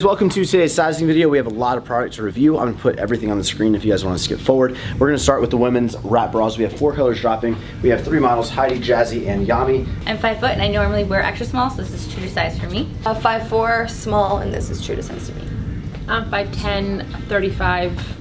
Welcome to today's sizing video. We have a lot of products to review. I'm going to put everything on the screen if you guys want to skip forward. We're going to start with the women's wrap bras. We have 4 colors dropping. We have 3 models, Heidi, Jazzy, and Yami. I'm 5 foot and I normally wear extra small, so this is true to size for me. 5'4", small, and this is true to size to me. I'm 5'10", 35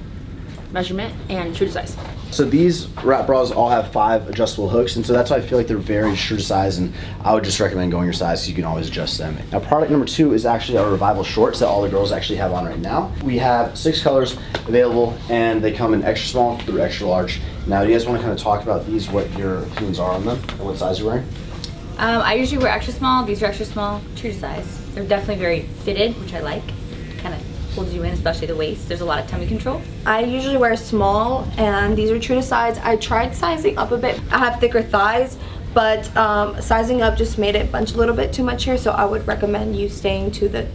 measurement, and true to size. So these wrap bras all have 5 adjustable hooks, and so that's why I feel like they're very true to size, and I would just recommend going your size so you can always adjust them. Now product number 2 is actually our Revival shorts that all the girls actually have on right now. We have 6 colors available, and they come in extra small through extra large. Now do you guys want to kind of talk about these, what your opinions are on them, and what size you're wearing? I usually wear extra small. These are extra small, true to size. They're definitely very fitted, which I like. Kind of holds you in, especially the waist. There's a lot of tummy control. I usually wear small, and these are true to size. I tried sizing up a bit. I have thicker thighs, but sizing up just made it bunch a little bit too much here, so I would recommend you staying to the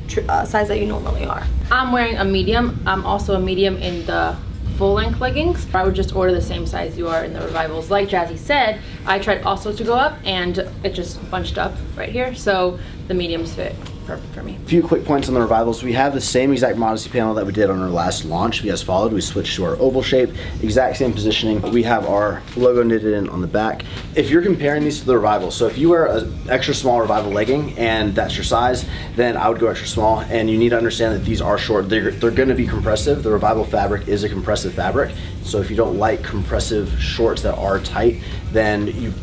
size that you normally are. I'm wearing a medium. I'm also a medium in the full-length leggings. I would just order the same size you are in the Revivals. Like Jazzy said, I tried also to go up, and it just bunched up right here, so the mediums fit perfect for me. A few quick points on the Revivals. We have the same exact modesty panel that we did on our last launch. If you guys followed, we switched to our oval shape, exact same positioning. We have our logo knitted in on the back. If you're comparing these to the Revival, so if you wear an extra small Revival legging and that's your size, then I would go extra small, and you need to understand that these are short. They're going to be compressive. The Revival fabric is a compressive fabric, so if you don't like compressive shorts that are tight, then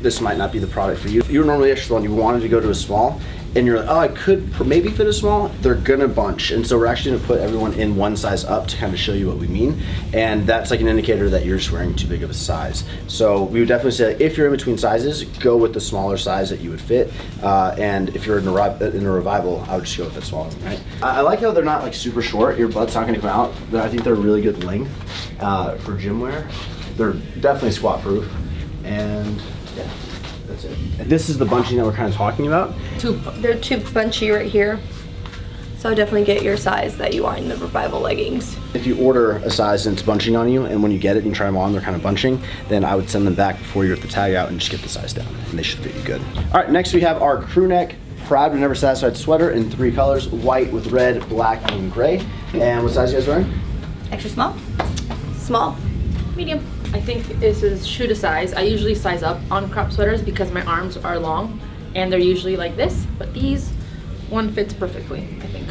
this might not be the product for you. If you were normally extra small and you wanted to go to a small, and you're like, oh, I could maybe fit a small, they're gonna bunch. And so we're actually gonna put everyone in one size up to kind of show you what we mean. And that's like an indicator that you're just wearing too big of a size. So we would definitely say, if you're in between sizes, go with the smaller size that you would fit. And if you're in a Revival, I would just go with the smaller one, right? I like how they're not like super short. Your butt's not gonna come out. I think they're a really good length for gym wear. They're definitely squat proof. And yeah. That's it. This is the bunching that we're kind of talking about. They're too bunchy right here, so definitely get your size that you are in the Revival leggings. If you order a size and it's bunching on you, and when you get it and you try them on, they're kind of bunching, then I would send them back before you rip the tag out and just get the size down, and they should fit you good. All right, next we have our crew neck Proud but Never Satisfied sweater in 3 colors, white with red, black, and gray. And what size are you guys wearing? Extra small? Small. Medium. I think this is true to size. I usually size up on crop sweaters because my arms are long and they're usually like this, but these, one fits perfectly, I think.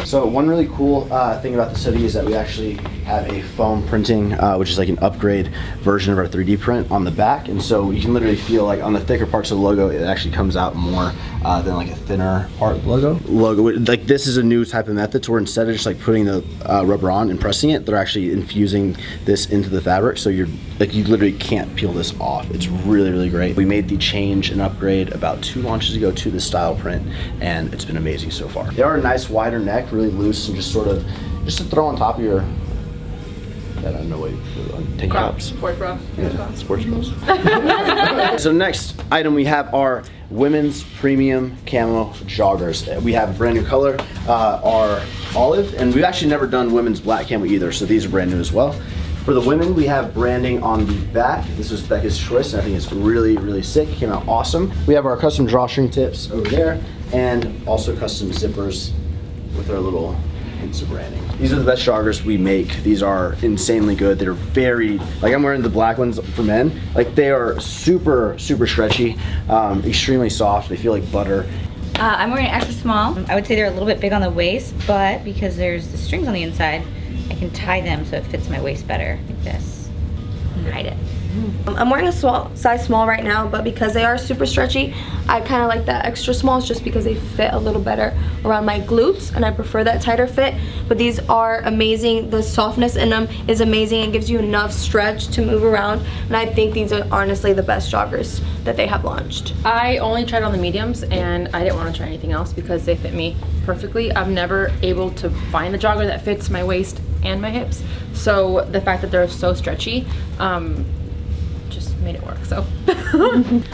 So one really cool thing about this hoodie is that we actually have a foam printing, which is like an upgrade version of our 3D print on the back, and so you can literally feel like on the thicker parts of the logo, it actually comes out more than like a thinner part of the logo. Like this is a new type of method where instead of just like putting the rubber on and pressing it, they're actually infusing this into the fabric, so you literally can't peel this off. It's really, really great. We made the change and upgrade about 2 launches ago to this style print, and it's been amazing so far. They are a nice wider neck, really loose, and just to throw on top of your, I don't know what tank tops. Sport bra. Yeah, sports bras. So next item we have our women's premium camo joggers. We have a brand new color, our olive, and we've actually never done women's black camo either, so these are brand new as well. For the women, we have branding on the back. This was Becca's choice, and I think it's really, really sick. It came out awesome. We have our custom drawstring tips over there, and also custom zippers with our little hints of branding. These are the best joggers we make. These are insanely good. They're very, like I'm wearing the black ones for men. Like they are super, super stretchy, extremely soft. They feel like butter. I'm wearing extra small. I would say they're a little bit big on the waist, but because there's the strings on the inside, I can tie them so it fits my waist better, like this, and hide it. I'm wearing a size small right now, but because they are super stretchy, I kind of like that extra smalls just because they fit a little better around my glutes, and I prefer that tighter fit. But these are amazing. The softness in them is amazing. It gives you enough stretch to move around, and I think these are honestly the best joggers that they have launched. I only tried on the mediums and I didn't want to try anything else because they fit me perfectly. I'm never able to find a jogger that fits my waist and my hips, so the fact that they're so stretchy just made it work, so.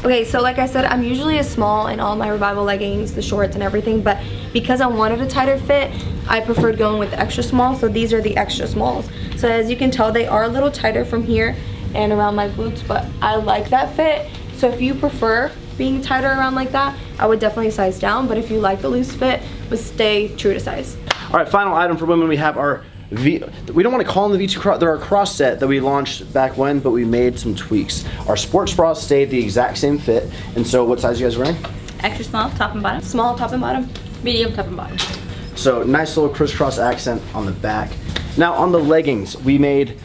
Okay, so like I said, I'm usually a small in all my Revival leggings, the shorts and everything, but because I wanted a tighter fit, I preferred going with the extra small, so these are the extra smalls. So as you can tell, they are a little tighter from here and around my glutes, but I like that fit. So if you prefer being tighter around like that, I would definitely size down, but if you like the loose fit, but stay true to size. All right, final item for women, we have our we don't want to call them the V2 cross, they're our cross set that we launched back when, but we made some tweaks. Our sports bras stayed the exact same fit, and so what size are you guys wearing? Extra small, top and bottom. Small top and bottom. Medium, top and bottom. So nice little crisscross accent on the back. Now on the leggings, we made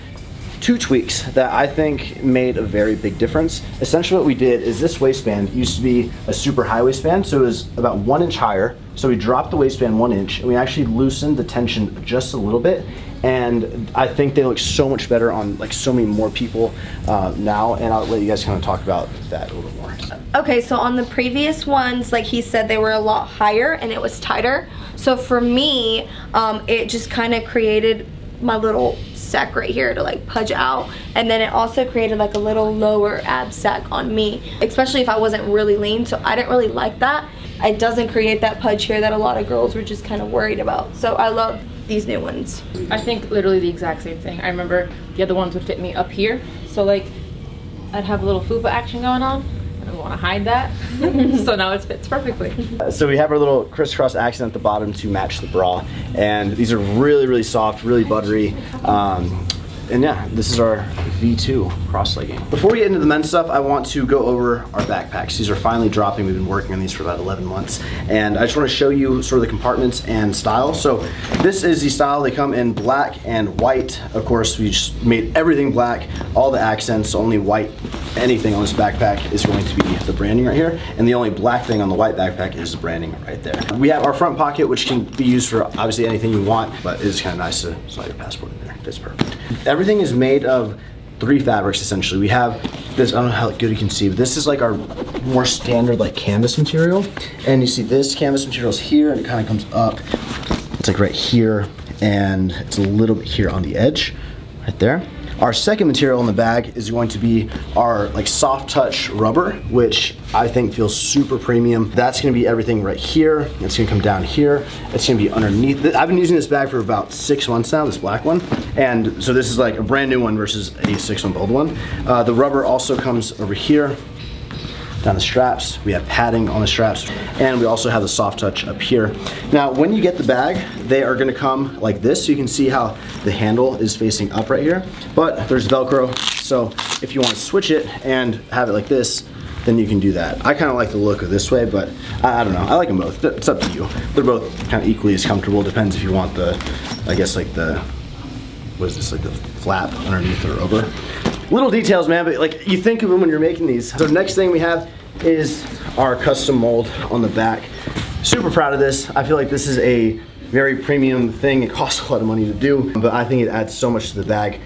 2 tweaks that I think made a very big difference. Essentially what we did is this waistband used to be a super high waistband, so it was about 1 inch higher. So we dropped the waistband 1 inch and we actually loosened the tension just a little bit. And I think they look so much better on like so many more people now, and I'll let you guys kind of talk about that a little more. Okay, so on the previous ones, like he said, they were a lot higher and it was tighter. So for me, it just kind of created my little sack right here to like pudge out, and then it also created like a little lower ab sack on me, especially if I wasn't really lean, so I didn't really like that. It doesn't create that pudge here that a lot of girls were just kind of worried about, so I love these new ones. I think literally the exact same thing. I remember the other ones would fit me up here, so like I'd have a little fupa action going on. I don't want to hide that. So now it fits perfectly. So we have our little crisscross accent at the bottom to match the bra, and these are really, really soft, really buttery. And yeah, this is our V2 cross legging. Before we get into the men's stuff, I want to go over our backpacks. These are finally dropping. We've been working on these for about 11 months. And I just want to show you sort of the compartments and style. So this is the style. They come in black and white. Of course, we just made everything black, all the accents, only white. Anything on this backpack is going to be the branding right here. And the only black thing on the white backpack is the branding right there. We have our front pocket, which can be used for obviously anything you want, but it is kind of nice to slide your passport in there. Fits perfect. Everything is made of 3 fabrics essentially. We have this, I don't know how good you can see, but this is like our more standard like canvas material. And you see this canvas material is here and it kind of comes up. It's like right here and it's a little bit here on the edge, right there. Our second material in the bag is going to be our like soft touch rubber, which I think feels super premium. That's gonna be everything right here. It's gonna come down here. It's gonna be underneath. I've been using this bag for about 6 months now, this black one. And so this is like a brand new one versus a 6-month-old one. The rubber also comes over here, down the straps. We have padding on the straps, and we also have the soft touch up here. Now, when you get the bag, they are gonna come like this, so you can see how the handle is facing up right here, but there's Velcro, so if you wanna switch it and have it like this, then you can do that. I kinda like the look of this way, but I don't know, I like them both. It's up to you. They're both kind of equally as comfortable, depends if you want the, I guess like the, what is this, like the flap underneath or over. Little details, man, but like you think of them when you're making these. So next thing we have is our custom mold on the back. Super proud of this. I feel like this is a very premium thing. It costs a lot of money to do, but I think it adds so much to the bag.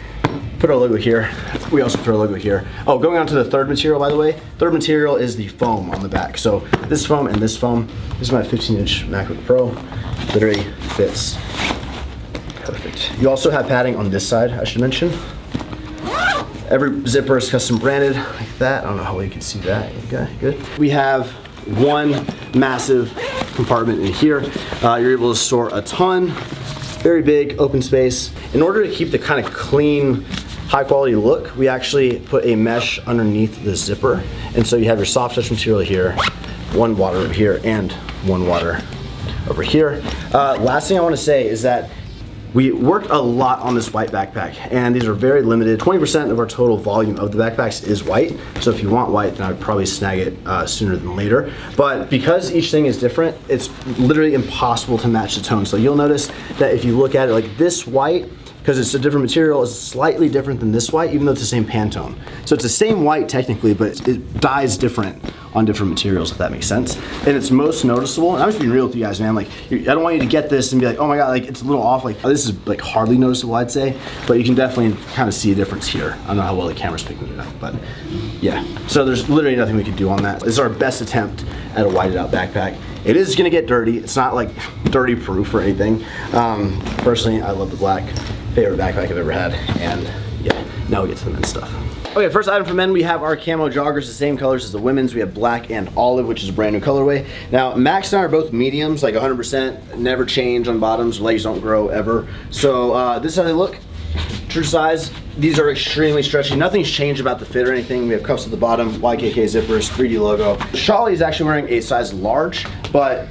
Put our logo here. We also put our logo here. Oh, going on to the third material, by the way. Third material is the foam on the back. So this foam and this foam. This is my 15-inch MacBook Pro. Literally fits perfect. You also have padding on this side, I should mention. Every zipper is custom branded like that. I don't know how well you can see that. Okay, good. We have one massive compartment in here. You're able to store a ton, very big open space. In order to keep the kind of clean, high quality look, we actually put a mesh underneath the zipper. And so you have your soft touch material here, one water over here, and one water over here. Last thing I want to say is that we worked a lot on this white backpack, and these are very limited. 20% of our total volume of the backpacks is white, so if you want white, then I would probably snag it sooner than later. But because each thing is different, it's literally impossible to match the tone. So you'll notice that if you look at it like this white, because it's a different material, is slightly different than this white, even though it's the same Pantone. So it's the same white technically, but it dyes different on different materials, if that makes sense. And it's most noticeable, and I'm just being real with you guys, man. Like, I don't want you to get this and be like, oh my God, like it's a little off. Like, this is like hardly noticeable, I'd say, but you can definitely kind of see a difference here. I don't know how well the camera's picking it up, but yeah. So there's literally nothing we could do on that. This is our best attempt at a whited out backpack. It is gonna get dirty. It's not like dirty proof or anything. Personally, I love the black. Favorite backpack I've ever had, and yeah, now we get to the men's stuff. Okay, first item for men, we have our Camo Joggers, the same colors as the women's. We have black and olive, which is a brand new colorway. Now, Max and I are both mediums, like 100%, never change on bottoms, legs don't grow ever. So this is how they look, true size. These are extremely stretchy. Nothing's changed about the fit or anything. We have cuffs at the bottom, YKK zippers, 3D logo. Shawley is actually wearing a size large, but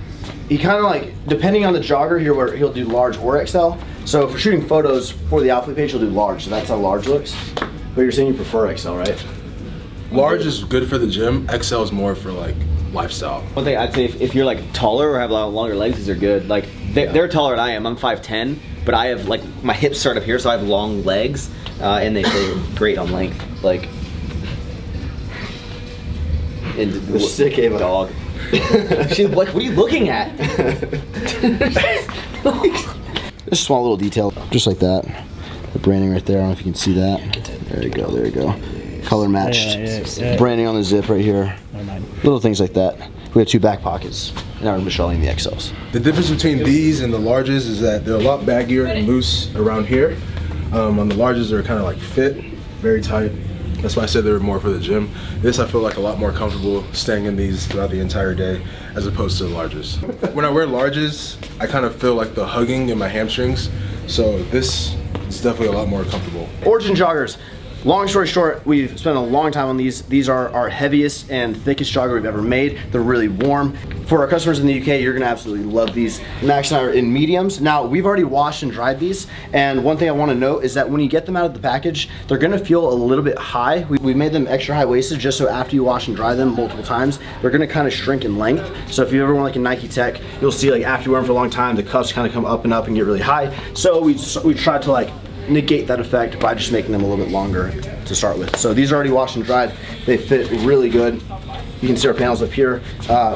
he kind of like, depending on the jogger here, where he'll do large or XL. So for shooting photos for the Alphalete page, he'll do large. So that's how large looks. But you're saying you prefer XL, right? Large is good for the gym. XL is more for like lifestyle. One thing I'd say, if you're like taller or have a lot longer legs, these are good. Like they're taller than I am. I'm 5'10", but I have like my hips start up here, so I have long legs, and they feel great on length. Like, and They're sick, Ava. dog. She's like, what are you looking at? Just a small little detail, just like that. The branding right there. I don't know if you can see that. There you go. There you go. Color matched. Branding on the zip right here. Little things like that. We have 2 back pockets. And now we're showing the XLs. The difference between these and the larges is that they're a lot baggier and loose around here. On the larges, they're kind of like fit, very tight. That's why I said they were more for the gym. This, I feel like a lot more comfortable staying in these throughout the entire day as opposed to the larges. When I wear larges, I kind of feel like the hugging in my hamstrings. So this is definitely a lot more comfortable. Origin joggers. Long story short, we've spent a long time on these. These are our heaviest and thickest jogger we've ever made. They're really warm. For our customers in the UK, you're gonna absolutely love these. Max and I are in mediums. Now, we've already washed and dried these, and one thing I wanna note is that when you get them out of the package, they're gonna feel a little bit high. We made them extra high-waisted just so after you wash and dry them multiple times, they're gonna kind of shrink in length. So if you ever want like a Nike Tech, you'll see like after you wear them for a long time, the cuffs kind of come up and get really high. So we tried to like negate that effect by just making them a little bit longer to start with. So these are already washed and dried. They fit really good. You can see our panels up here.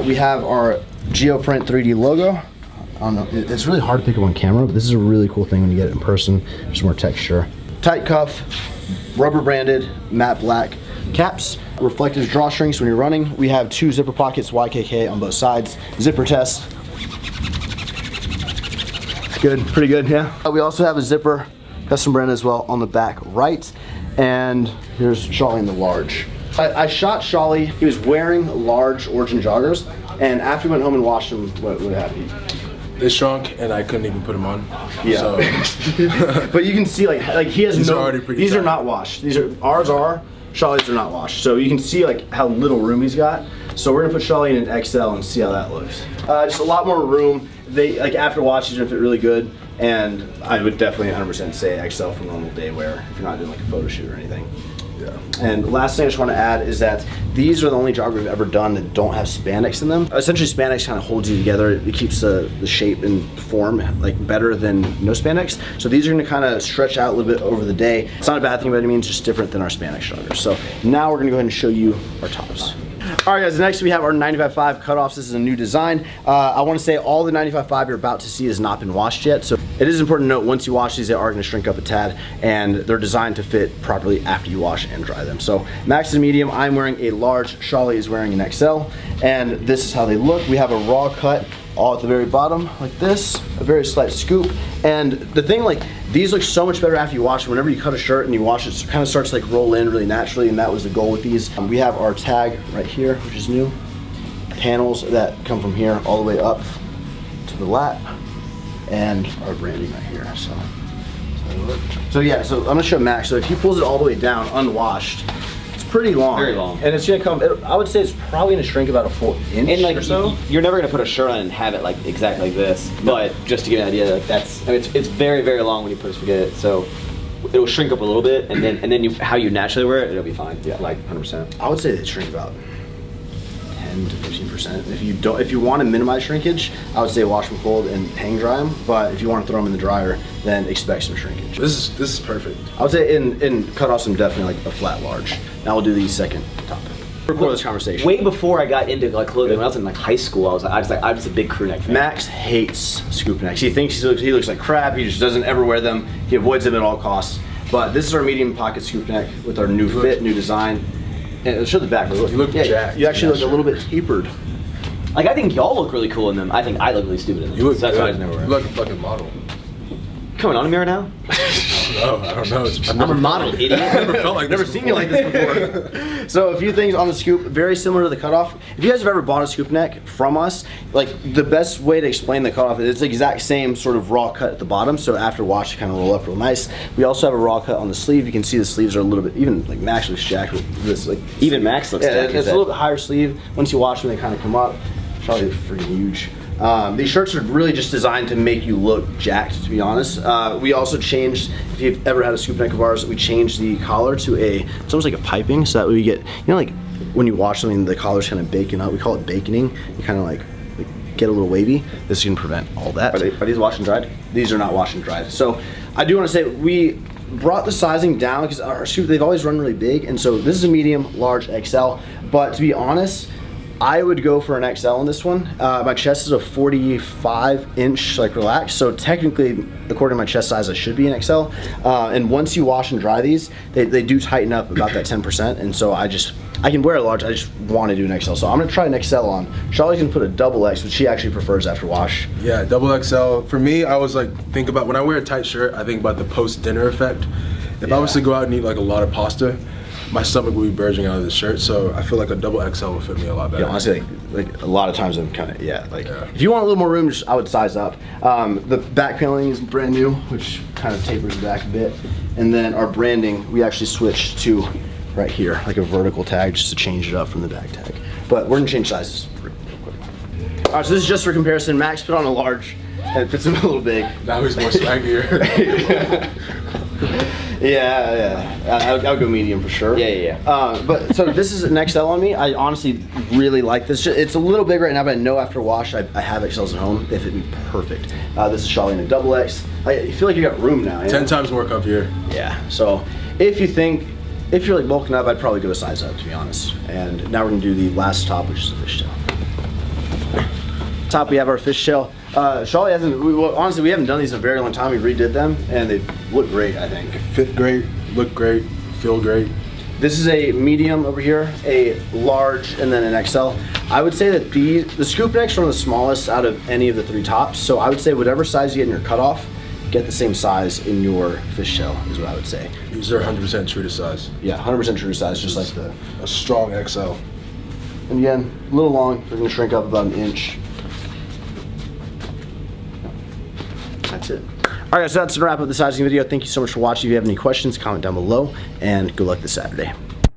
We have our Geoprint 3D logo. I don't know, it's really hard to pick up on camera, but this is a really cool thing when you get it in person. There's more texture. Tight cuff, rubber branded, matte black caps, reflective drawstrings when you're running. We have 2 zipper pockets, YKK on both sides. Zipper test. Good, pretty good, yeah. We also have a zipper, custom brand as well, on the back right. And here's Shawley in the large. I shot Shawley, he was wearing large Origin joggers, and after we went home and washed them, what happened? They shrunk and I couldn't even put them on. Yeah. So. But you can see like he has These are already pretty these are tight. not washed. Ours are, Shawley's are not washed. So you can see like how little room he's got. So we're gonna put Shawley in an XL and see how that looks. Just a lot more room. They like after washing, they're gonna fit really good. And I would definitely 100% say XL for normal day wear if you're not doing like a photo shoot or anything. Yeah. And last thing I just want to add is that these are the only joggers we've ever done that don't have spandex in them. Essentially, spandex kind of holds you together. It keeps the shape and form like better than no spandex. So these are going to kind of stretch out a little bit over the day. It's not a bad thing by any means, just different than our spandex joggers. So now we're going to go ahead and show you our tops. All right, guys, next we have our 95.5 cutoffs. This is a new design. I want to say all the 95.5 you're about to see has not been washed yet. So it is important to note, once you wash these, they are going to shrink up a tad, and they're designed to fit properly after you wash and dry them. So Max is medium, I'm wearing a large, Shawley is wearing an XL, and this is how they look. We have a raw cut all at the very bottom like this, a very slight scoop. And the thing, like, these look so much better after you wash them. Whenever you cut a shirt and you wash it, it kind of starts to like roll in really naturally, and that was the goal with these. We have our tag right here, which is new. Panels that come from here all the way up to the lat, and our branding right here. So yeah, so I'm gonna show Max. So if he pulls it all the way down unwashed, it's pretty long. Very long. And it's gonna come, I would say it's probably gonna shrink about a full inch And like, or so. you're never gonna put a shirt on and have it like exactly like this. But just to give you an idea, that's, I mean, it's very, very long when you put it together. So it'll shrink up a little bit, and then you, how you naturally wear it, it'll be fine. Yeah, like 100%. I would say they shrink about 10 to 15%. If you want to minimize shrinkage, I would say wash them cold and hang dry them. But if you want to throw them in the dryer, then expect some shrinkage. This is perfect. I would say in cutoffs, I'm definitely like a flat large. Now we'll do the second top. Record this conversation. Way before I got into like clothing, when I was in like high school, I was a big crew neck fan. Max hates scoop necks. He thinks he looks like crap. He just doesn't ever wear them. He avoids them at all costs. But this is our medium pocket scoop neck with our new fit, new design. And it'll show the back. You look jacked. You actually look a little bit tapered. Like, I think y'all look really cool in them. I think I look really stupid in them. You look So that's good. why I just never wear You them. look like a fucking model. Coming on a mirror now? No, I don't know. I'm a model, idiot. I've never felt like Never this seen you like this before. So a few things on the scoop, very similar to the cutoff. If you guys have ever bought a scoop neck from us, like the best way to explain the cutoff is it's the exact same sort of raw cut at the bottom. So after wash, you kind of roll up real nice. We also have a raw cut on the sleeve. You can see the sleeves are a little bit, even like Max looks jacked with this. Like Even Max looks yeah, jacked. it's a little bit higher sleeve. Once you wash them, they kind of come up. Charlie is freaking huge. These shirts are really just designed to make you look jacked, to be honest. We also changed, if you've ever had a scoop neck of ours, we changed the collar to it's almost like a piping, so that way you get, like when you wash something, the collar's kind of baking up. We call it baconing. You kind of like get a little wavy. This can prevent all that. Are these washed and dried? These are not washed and dried. So I do want to say we brought the sizing down because our scoop, they've always run really big, and so this is a medium, large, XL. But to be honest, I would go for an XL on this one. My chest is a 45-inch like relaxed, so technically, according to my chest size, I should be an XL. And once you wash and dry these, they do tighten up about that 10%. And so I can wear a large. I just want to do an XL, so I'm gonna try an XL on. Charlie's gonna put a double X, which she actually prefers after wash. Yeah, double XL. For me, I was like, think about when I wear a tight shirt, I think about the post-dinner effect. If I was to go out and eat like a lot of pasta, my stomach would be burgeoning out of the shirt, so I feel like a double XL would fit me a lot better. Yeah, honestly, like a lot of times I'm kind of, if you want a little more room, I would size up. The back paneling is brand new, which kind of tapers the back a bit. And then our branding, we actually switched to right here, like a vertical tag, just to change it up from the back tag. But we're gonna change sizes real quick. All right, so this is just for comparison. Max put on a large, and it fits him a little big. Now he's more swaggier. Yeah. I'll go medium for sure. Yeah. But so this is an XL on me. I honestly really like this. It's a little big right now, but I know after wash, I have XLs at home. They fit me perfect. This is Charlie in a double X. I feel like you got room now. 10 times more comfier. Yeah. So if you're like bulking up, I'd probably go a size up, to be honest. And now we're gonna do the last top, which is the fishtail. Top, we have our fishtail. Charlie hasn't, honestly, we haven't done these in a very long time. We redid them, and they look great, I think. Fit great, look great, feel great. This is a medium over here, a large, and then an XL. I would say that the scoop necks are one of the smallest out of any of the three tops, so I would say whatever size you get in your cutoff, get the same size in your fishtail, is what I would say. These are 100% true to size. Yeah, 100% true to size, just like a strong XL. And again, a little long, we're gonna shrink up about an inch. That's it. All right, so that's the wrap up the sizing video. Thank you so much for watching. If you have any questions, comment down below, and good luck this Saturday.